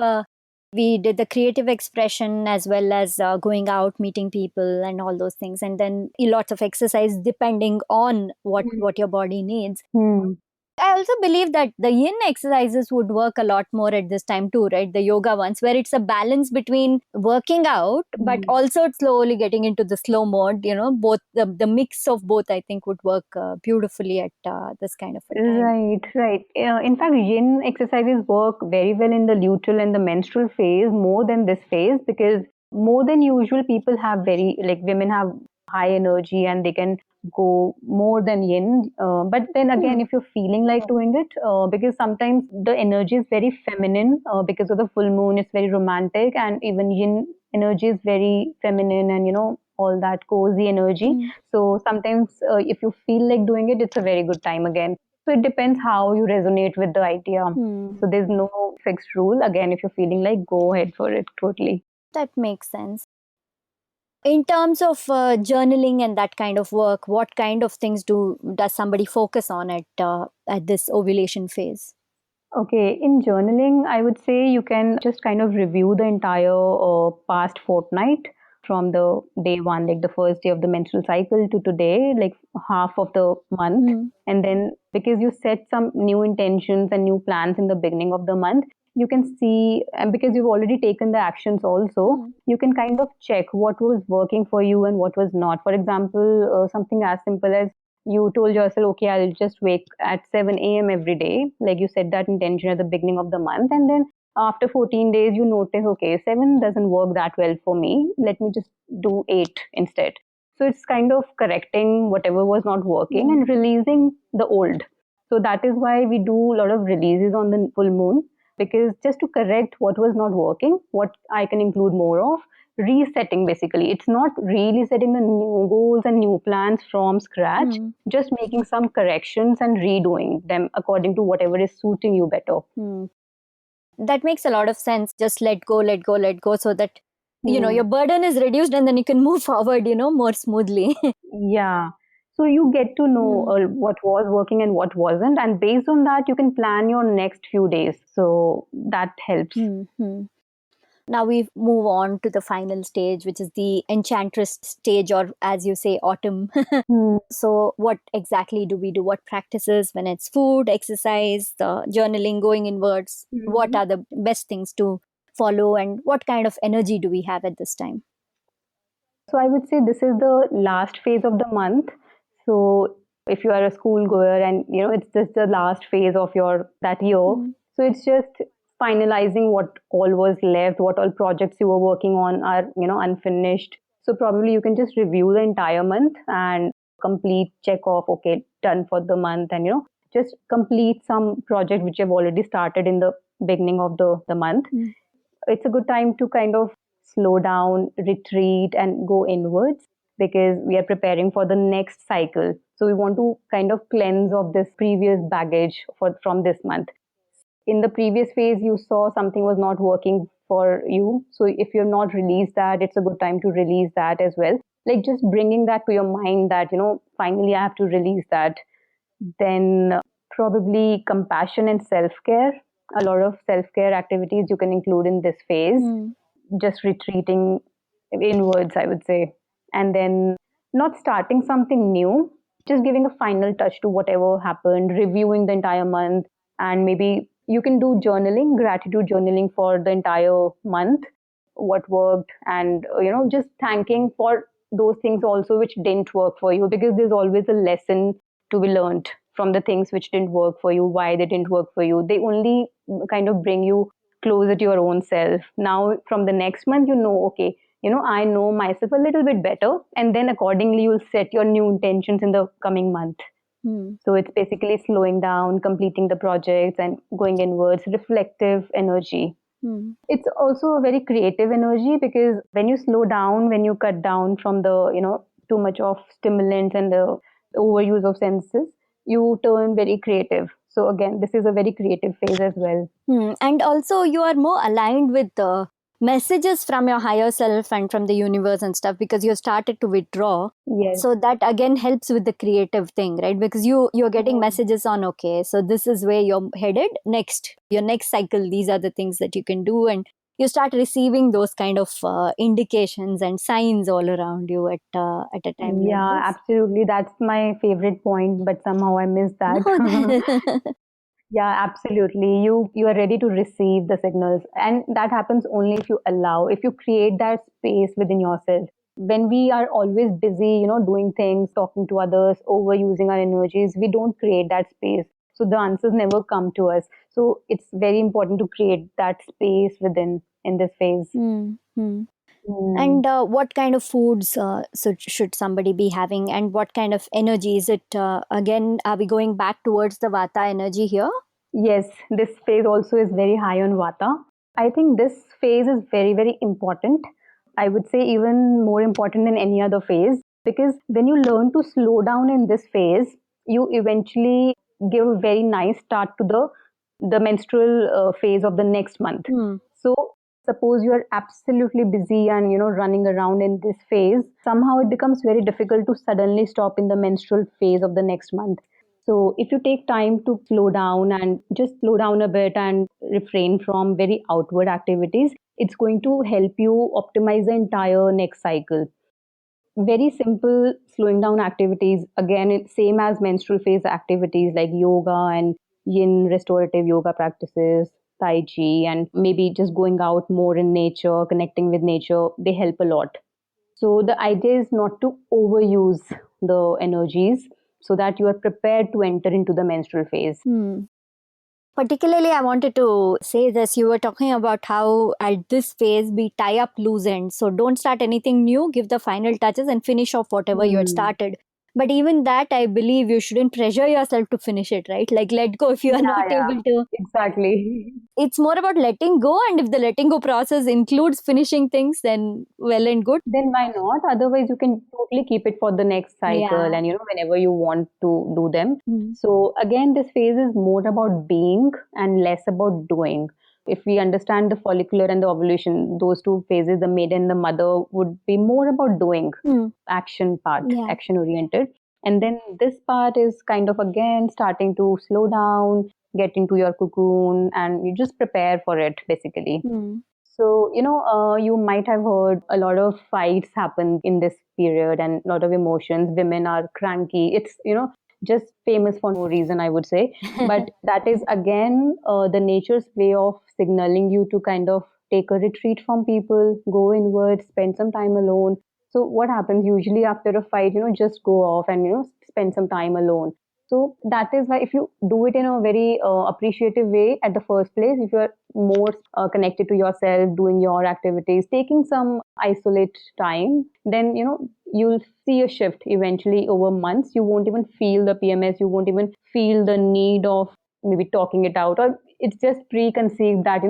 we did the creative expression as well as going out, meeting people, and all those things, and then lots of exercise depending on what your body needs. Hmm. I also believe that the yin exercises would work a lot more at this time too, right? The yoga ones, where it's a balance between working out, but Hmm. also slowly getting into the slow mode. Both the mix of both, I think, would work beautifully at this kind of a time. Right, right. In fact, yin exercises work very well in the luteal and the menstrual phase more than this phase, because more than usual, people have very, like women have high energy and they can go more than yin. But then again, Hmm. if you're feeling like doing it, because sometimes the energy is very feminine because of the full moon, it's very romantic, and even yin energy is very feminine and all that cozy energy. Hmm. So sometimes if you feel like doing it, it's a very good time again. So it depends how you resonate with the idea. Hmm. So there's no fixed rule. Again, if you're feeling like, go ahead for it totally. That makes sense. In terms of journaling and that kind of work, what kind of things does somebody focus on at this ovulation phase? Okay, in journaling, I would say you can just kind of review the entire past fortnight from the day one, like the first day of the menstrual cycle to today, like half of the month. Hmm. And then because you set some new intentions and new plans in the beginning of the month, you can see, and because you've already taken the actions also, Hmm. you can kind of check what was working for you and what was not. For example, something as simple as you told yourself, okay, I'll just wake at 7 a.m. every day. Like you set that intention at the beginning of the month. And then after 14 days, you notice, okay, 7 doesn't work that well for me. Let me just do 8 instead. So it's kind of correcting whatever was not working Hmm. and releasing the old. So that is why we do a lot of releases on the full moon, because just to correct what was not working, what I can include more of, resetting basically. It's not really setting the new goals and new plans from scratch, Hmm. just making some corrections and redoing them according to whatever is suiting you better. Hmm. That makes a lot of sense. Just let go, let go, let go, so that your Hmm. burden is reduced, and then you can move forward, more smoothly. Yeah. So you get to know Hmm. what was working and what wasn't, and based on that, you can plan your next few days. So that helps. Hmm. Hmm. Now we move on to the final stage, which is the enchantress stage, or as you say, autumn. Hmm. So, what exactly do we do? What practices when it's food, exercise, the journaling, going inwards? What Mhm. are the best things to follow, and what kind of energy do we have at this time? So I would say this is the last phase of the month. So if you are a school goer and it's just the last phase of your that year, Mm. so it's just finalizing what all was left, what all projects you were working on are unfinished. So probably you can just review the entire month and complete check off, okay, done for the month, and just complete some project which you've already started in the beginning of the month. Mm. It's a good time to kind of slow down, retreat, and go inwards, because we are preparing for the next cycle. So we want to kind of cleanse of this previous baggage from this month. In the previous phase, you saw something was not working for you. So if you're not released that, it's a good time to release that as well. Like just bringing that to your mind that, finally I have to release that. Then probably compassion and self care. A lot of self care activities you can include in this phase, Mm. just retreating inwards, I would say. And then not starting something new, just giving a final touch to whatever happened, reviewing the entire month, and maybe you can do journaling, gratitude journaling for the entire month, what worked, and just thanking for those things also which didn't work for you, because there's always a lesson to be learned from the things which didn't work for you, why they didn't work for you. They only kind of bring you closer to your own self. Now, from the next month, okay, I know myself a little bit better. And then accordingly, you'll set your new intentions in the coming month. Mm. So it's basically slowing down, completing the projects, and going inwards, reflective energy. Mm. It's also a very creative energy, because when you slow down, when you cut down from the, too much of stimulants and the overuse of senses, you turn very creative. So again, this is a very creative phase as well. And also, you are more aligned with the messages from your higher self and from the universe and stuff, because you started to withdraw. Yes. So that again helps with the creative thing, right? Because you're getting Mm. messages on, okay, so this is where you're headed next. Your next cycle, these are the things that you can do, and you start receiving those kind of indications and signs all around you at a time like Yeah, this. absolutely. That's my favorite point, but somehow I missed that. No, Yeah, absolutely. You are ready to receive the signals, and that happens only if you allow, if you create that space within yourself. When we are always busy, doing things, talking to others, overusing our energies, we don't create that space. So the answers never come to us. So it's very important to create that space within in this phase. mm-hmm. Hmm. And what kind of foods should somebody be having, and what kind of energy is it? Again, are we going back towards the Vata energy here? Yes, this phase also is very high on Vata. I think this phase is very, very important. I would say even more important than any other phase, because when you learn to slow down in this phase, you eventually give a very nice start to the menstrual phase of the next month. Hmm. So suppose you are absolutely busy and running around in this phase, somehow it becomes very difficult to suddenly stop in the menstrual phase of the next month. So if you take time to slow down and just slow down a bit and refrain from very outward activities, it's going to help you optimize the entire next cycle. Very simple slowing down activities. Again, it's same as menstrual phase activities like yoga and yin restorative yoga practices, tai chi, and maybe just going out more in nature, connecting with nature. They help a lot. So the idea is not to overuse the energies so that you are prepared to enter into the menstrual phase. Hmm. Particularly, I wanted to say this. You were talking about how at this phase we tie up loose ends. So don't start anything new, give the final touches and finish off whatever you had Hmm. started. But even that, I believe you shouldn't pressure yourself to finish it, right? Like let go if you are Yeah, not yeah, able to. exactly. It's more about letting go. And if the letting go process includes finishing things, then well and good. Then why not? Otherwise, you can totally keep it for the next cycle Yeah. and whenever you want to do them. Mm. So again, this phase is more about being and less about doing. If we understand the follicular and the ovulation, those two phases, the maiden and the mother, would be more about doing, Mm. action part, Yeah. action oriented. And then this part is kind of again starting to slow down, get into your cocoon, and you just prepare for it basically. Mm. So, you might have heard a lot of fights happen in this period and a lot of emotions. Women are cranky. It's, just famous for no reason, I would say. But that is again the nature's way of signaling you to kind of take a retreat from people, go inward, spend some time alone. So, what happens usually after a fight, just go off and, spend some time alone. So that is why if you do it in a very appreciative way at the first place, if you are more connected to yourself, doing your activities, taking some isolate time, then you'll see a shift eventually over months. You won't even feel the PMS. You won't even feel the need of maybe talking it out, or it's just preconceived that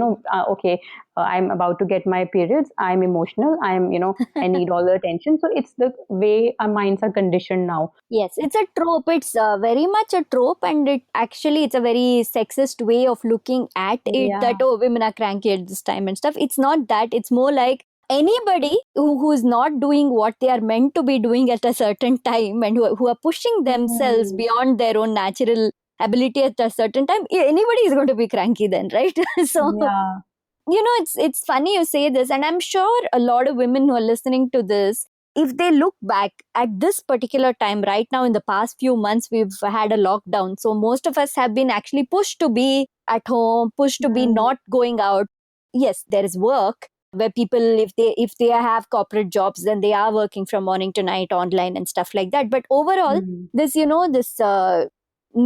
okay, I'm about to get my periods. I'm emotional. I need all the attention. So it's the way our minds are conditioned now. Yes, it's a trope. It's very much a trope, and it's a very sexist way of looking at it. That Yeah. oh, women are cranky at this time and stuff. It's not that. It's more like anybody who is not doing what they are meant to be doing at a certain time, and who are pushing themselves Hmm. beyond their own natural ability at a certain time. Anybody is going to be cranky then, right? So Yeah. it's funny you say this, and I'm sure a lot of women who are listening to this, if they look back at this particular time right now, in the past few months we've had a lockdown, so most of us have been actually pushed to be at home, pushed to be Hmm. not going out. Yes, there is work where people, if they have corporate jobs, then they are working from morning to night online and stuff like that. But overall, Hmm. this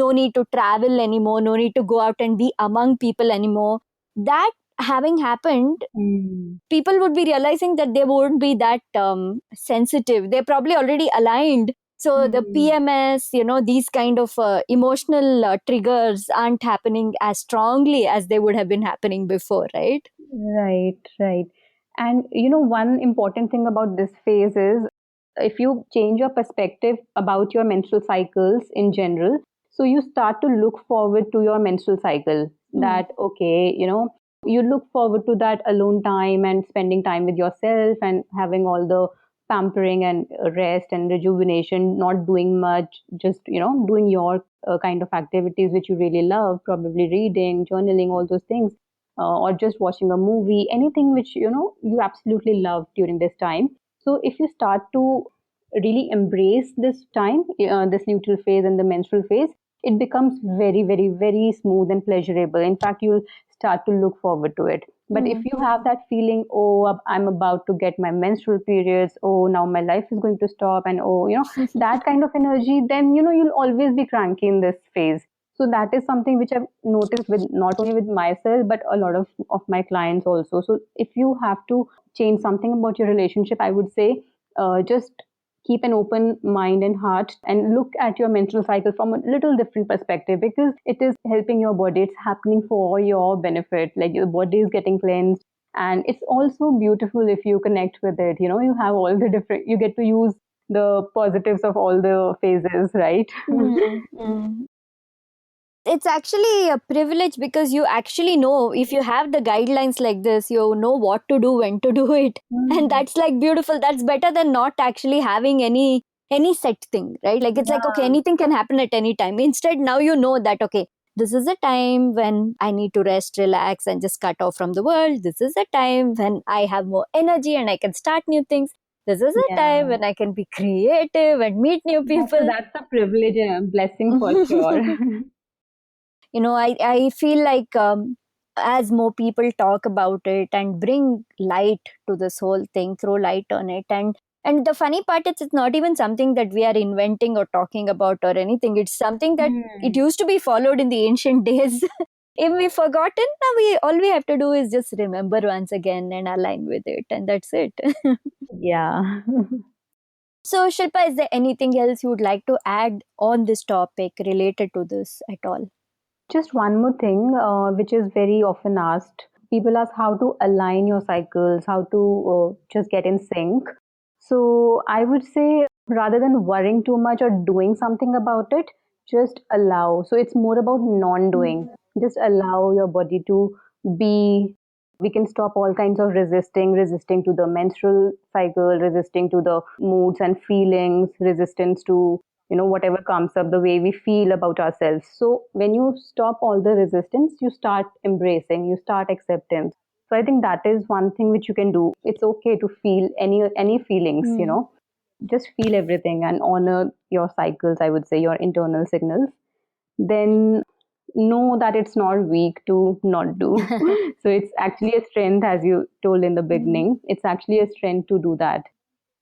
no need to travel anymore, no need to go out and be among people anymore, that having happened, Hmm. people would be realizing that they won't be that sensitive. They're probably already aligned. So the Hmm. PMS, these kind of emotional triggers aren't happening as strongly as they would have been happening before, right? Right, right. And one important thing about this phase is if you change your perspective about your menstrual cycles in general, so you start to look forward to your menstrual cycle. Hmm. That, okay, you look forward to that alone time and spending time with yourself and having all the pampering and rest and rejuvenation, not doing much, just, doing your kind of activities which you really love, probably reading, journaling, all those things, or just watching a movie, anything which you absolutely love during this time. So if you start to really embrace this time, this luteal phase and the menstrual phase, it becomes very, very, very smooth and pleasurable. In fact, you'll start to look forward to it. But if Hmm. you have that feeling, oh, I'm about to get my menstrual periods, oh, now my life is going to stop, and oh, that kind of energy, then you'll always be cranky in this phase. So that is something which I've noticed with not only with myself but a lot of my clients also. So if you have to change something about your relationship, I would say just keep an open mind and heart and look at your menstrual cycle from a little different perspective, because it is helping your body. It's happening for your benefit. Like your body is getting cleansed, and it's also beautiful if you connect with it. You have all the different, you get to use the positives of all the phases, right? Hmm. Hmm. It's actually a privilege because you actually know, if you have the guidelines like this, you know what to do, when to do it. And Mm. that's like beautiful. That's better than not actually having any any set thing, right? Like it's like, okay, Yeah. anything can happen at any time. Instead, now you know that, okay, this is a time when I need to rest, relax, and just cut off from the world. This is a time when I have more energy and I can start new things. This is a time Yeah. when I can be creative and meet new people. That's a privilege and a blessing for sure. I feel like, as more people talk about it and bring light to this whole thing, throw light on it, and the funny part is, it's not even something that we are inventing or talking about or anything. It's something that it Hmm. used to be followed in the ancient days. If we've forgotten, now all we have to do is just remember once again and align with it, and that's it. Yeah. So, Shilpa, is there anything else you would like to add on this topic related to this at all? Just one more thing, which is very often asked. People ask how to align your cycles, how to just get in sync. So I would say rather than worrying too much or doing something about it, just allow. So it's more about non doing. Just allow your body to be. We can stop all kinds of resisting to the menstrual cycle, resisting to the moods and feelings, resistance to whatever comes up, the way we feel about ourselves. So when you stop all the resistance, you start embracing, you start acceptance. So I think that is one thing which you can do. It's okay to feel any feelings, Hmm. just feel everything and honor your cycles, I would say, your internal signals. Then know that it's not weak to not do. So it's actually a strength, as you told in the Hmm. beginning. It's actually a strength to do that.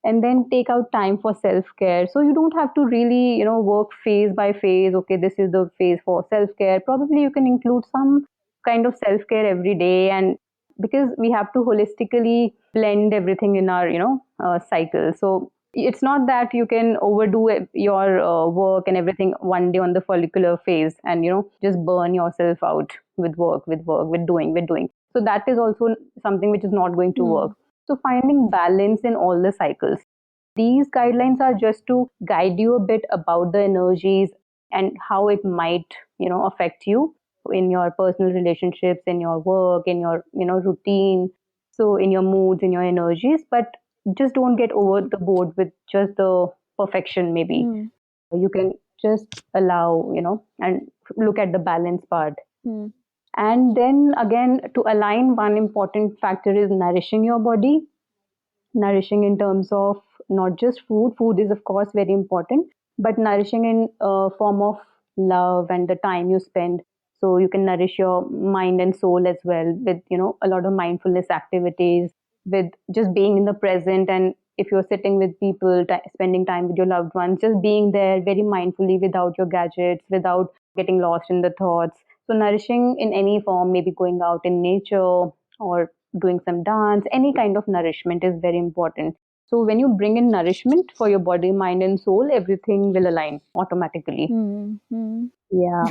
And then take out time for self care. So you don't have to really work phase by phase. Okay, this is the phase for self care. Probably you can include some kind of self care every day, and because we have to holistically blend everything in our cycle. So it's not that you can overdo your work and everything one day on the follicular phase and just burn yourself out with doing. So that is also something which is not going to Hmm. work. So finding balance in all the cycles. These guidelines are just to guide you a bit about the energies and how it might, affect you in your personal relationships, in your work, in your, routine. So in your moods, in your energies, but just don't get over the board with just the perfection, maybe. Hmm. You can just allow, and look at the balance part. Hmm. And then again, to align, one important factor is nourishing your body. Nourishing in terms of not just food is of course very important, but nourishing in form of love and the time you spend. So you can nourish your mind and soul as well with a lot of mindfulness activities, with just being in the present. And if you're sitting with people, spending time with your loved ones, just being there very mindfully without your gadgets, without getting lost in the thoughts. So nourishing in any form, maybe going out in nature or doing some dance, any kind of nourishment is very important. So when you bring in nourishment for your body, mind, and soul, everything will align automatically. Hmm. Hmm. Yeah,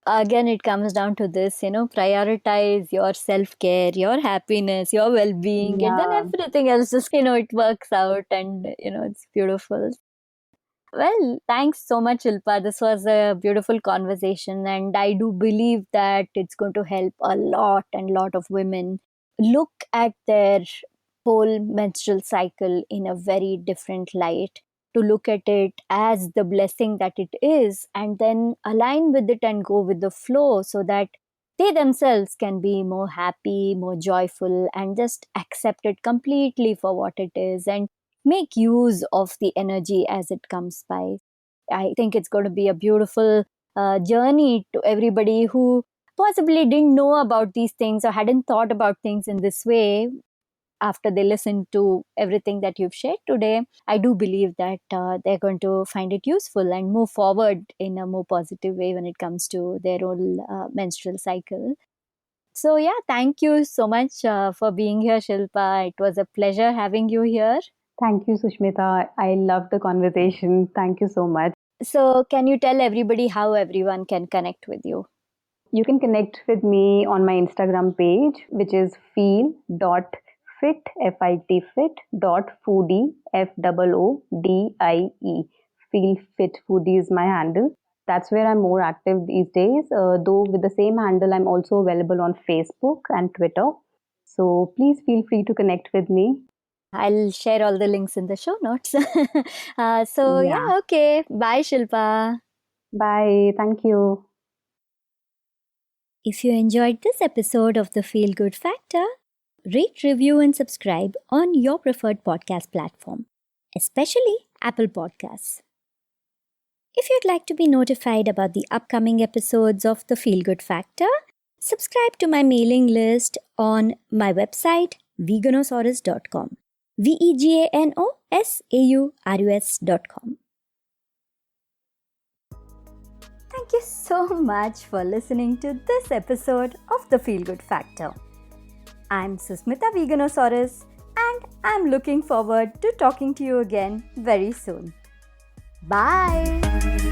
Again, it comes down to this, prioritize your self care, your happiness, your well being, and then yeah. everything else just, it works out, and, it's beautiful. Well, thanks so much, Ilpa. This was a beautiful conversation, and I do believe that it's going to help a lot and lot of women look at their whole menstrual cycle in a very different light, to look at it as the blessing that it is, and then align with it and go with the flow so that they themselves can be more happy, more joyful, and just accept it completely for what it is, and make use of the energy as it comes by. I think it's going to be a beautiful journey to everybody who possibly didn't know about these things or hadn't thought about things in this way. After they listen to everything that you've shared today, I do believe that they're going to find it useful and move forward in a more positive way when it comes to their own menstrual cycle. So, yeah, thank you so much for being here, Shilpa. It was a pleasure having you here. Thank you, Sushmita. I love the conversation. Thank you so much. So, can you tell everybody how everyone can connect with you? You can connect with me on my Instagram page, which is feel.fit, F-I-T fit, dot foodie, Foodie. Feel Fit Foodie is my handle. That's where I'm more active these days. Though with the same handle, I'm also available on Facebook and Twitter. So please feel free to connect with me. I'll share all the links in the show notes. Yeah. Okay. Bye, Shilpa. Bye. Thank you. If you enjoyed this episode of the Feel Good Factor, rate, review, and subscribe on your preferred podcast platform, especially Apple Podcasts. If you'd like to be notified about the upcoming episodes of the Feel Good Factor, subscribe to my mailing list on my website, veganosaurus.com. veganosaurus.com. Thank you so much for listening to this episode of the Feel Good Factor. I'm Susmita Veganosaurus, and I'm looking forward to talking to you again very soon. Bye!